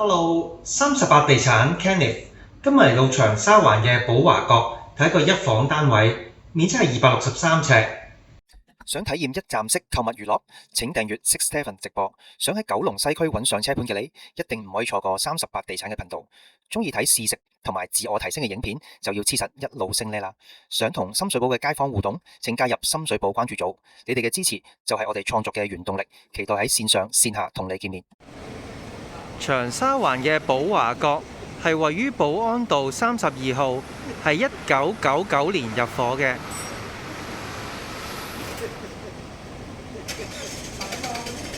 Hello，38地產 Kenneth，今日嚟到長沙灣嘅寶華閣睇一個一房單位，面積係263尺。想體驗一站式購物娛樂？請訂閱6-7直播。想喺九龍西區揾上車盤嘅你，一定唔可以錯過38地產嘅頻道。鍾意睇試食同埋自我提升嘅影片，就要黐實一路升呢啦。想同深水埗嘅街坊互動，請加入深水埗關注組。你哋嘅支持就係我哋創作嘅原動力。期待喺線上線下同你見面。長沙灣嘅寶華閣係位於寶安道32號，係1999年入伙嘅。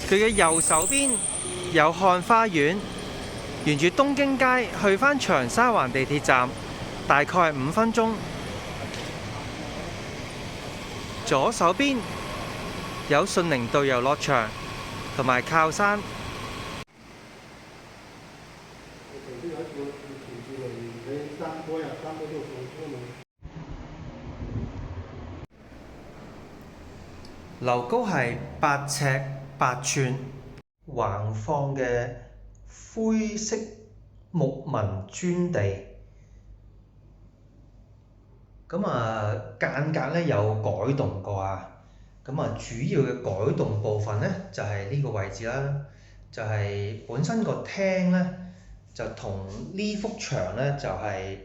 佢嘅右手邊有漢花園，沿住東京街去返長沙灣地鐵站，大概係5分鐘。左手邊有順寧道遊樂場同埋靠山。樓高係8尺8寸，橫放嘅灰色木紋磚地。間隔咧有改動過啊。主要嘅改動部分咧就係呢個位置啦，就係本身個廳咧就同呢幅牆咧就係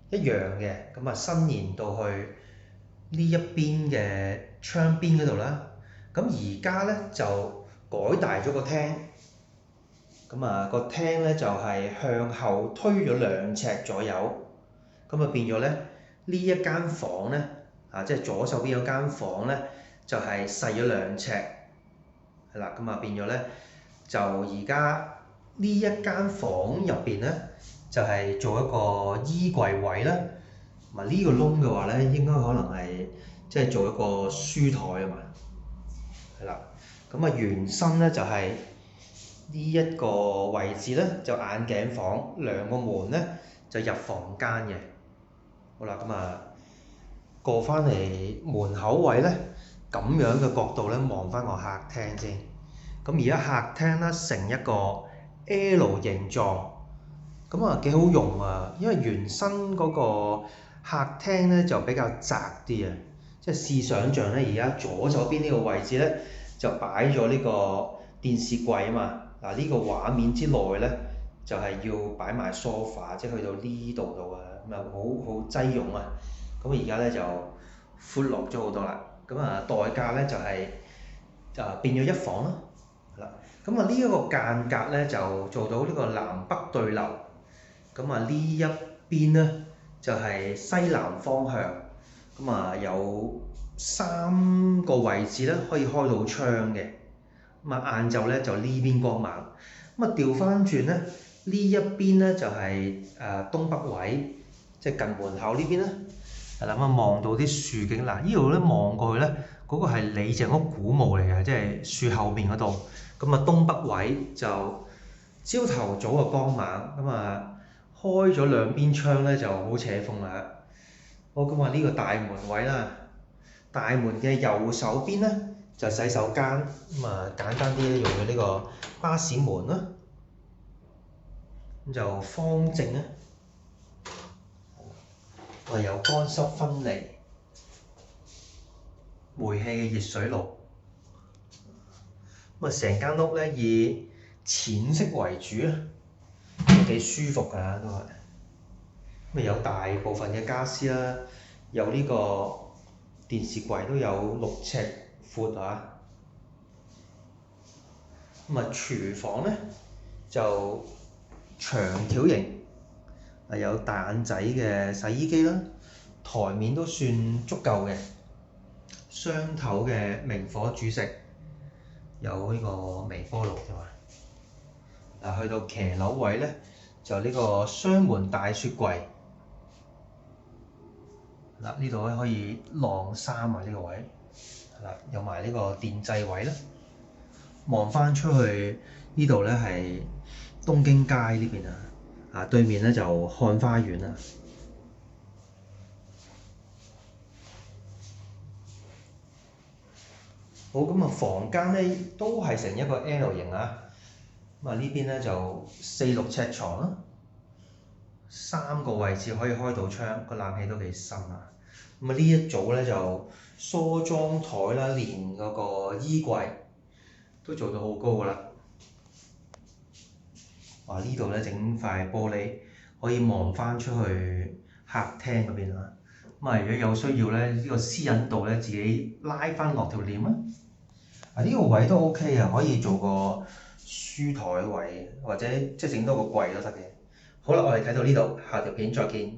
一樣嘅，伸延到去呢一邊嘅窗邊嗰度啦。而家咧就改大咗個廳，個廳咧就係向後推咗2尺左右，變咗咧呢一間房咧即係左手邊嗰間房咧就係細咗2尺，係啦，變咗咧就而家呢一間房入邊咧就係做一個衣櫃位啦。呢個窿嘅話咧應該可能係即係做一個書台啊嘛。係啦，原身咧就係呢一個位置咧就眼鏡房，2個門咧就入房間嘅。好啦，過返嚟門口位咧，咁樣嘅角度咧望返個客廳先。而家客廳咧成一個 L 形狀，幾好用啊！因為原身嗰個客廳咧就比較窄啲啊。即係試想像咧，而家左手邊呢個位置咧就擺咗呢個電視櫃啊嘛。呢個畫面之內咧就係要擺埋 sofa， 即係去到呢度啊，好擠擁啊。而家咧就闊落咗好多啦。代價咧就係變咗一房啦。係啦，呢一個間隔咧就做到呢個南北對流。呢一邊咧就係西南方向。有3個位置咧可以開到窗嘅。晏晝咧就呢邊光猛。調翻轉咧，呢一邊咧就係東北位，即係近門口呢邊啦。係啦，望到啲樹景嗱，呢度咧望過去咧，嗰個係李鄭屋古墓嚟嘅，即係樹後面嗰度。東北位就朝頭早嘅光猛，開咗2邊窗咧就好扯風啦。好，呢個大門位啦，大門嘅右手邊咧就洗手間，簡單啲咧用咗呢個巴士門啦，就方正啦，有乾濕分離，煤氣嘅熱水爐。成間屋咧以淺色為主啊，都幾舒服㗎都係。有大部分嘅家私啦，有呢個電視櫃都有6尺闊啊。廚房咧就長條形，有大眼仔嘅洗衣機啦，台面都算足夠嘅，雙頭嘅明火煮食，有呢個微波爐啫嘛。去到騎樓位咧，就呢個雙門大雪櫃。呢度咧可以晾衫啊，呢個位有埋呢個電掣位啦。望返出去呢度咧係東京街呢邊啊，對面咧就漢花園啊。好，房間咧都係成一個 L 型啊。咁啊呢邊咧就4、6尺床啦，3個位置可以開到窗，個冷氣都幾深啊。咁啊呢一組咧就梳妝台啦，連嗰個衣櫃都做到好高㗎啦。哇！呢度咧整塊玻璃可以望翻出去客廳嗰邊啊。咁啊，如果有需要咧，呢個私隱度咧自己拉翻落條簾啊。呢個位都 OK 啊，可以做個書台位，或者即係整多個櫃都得嘅。好啦，我哋睇到呢度，下條片再見。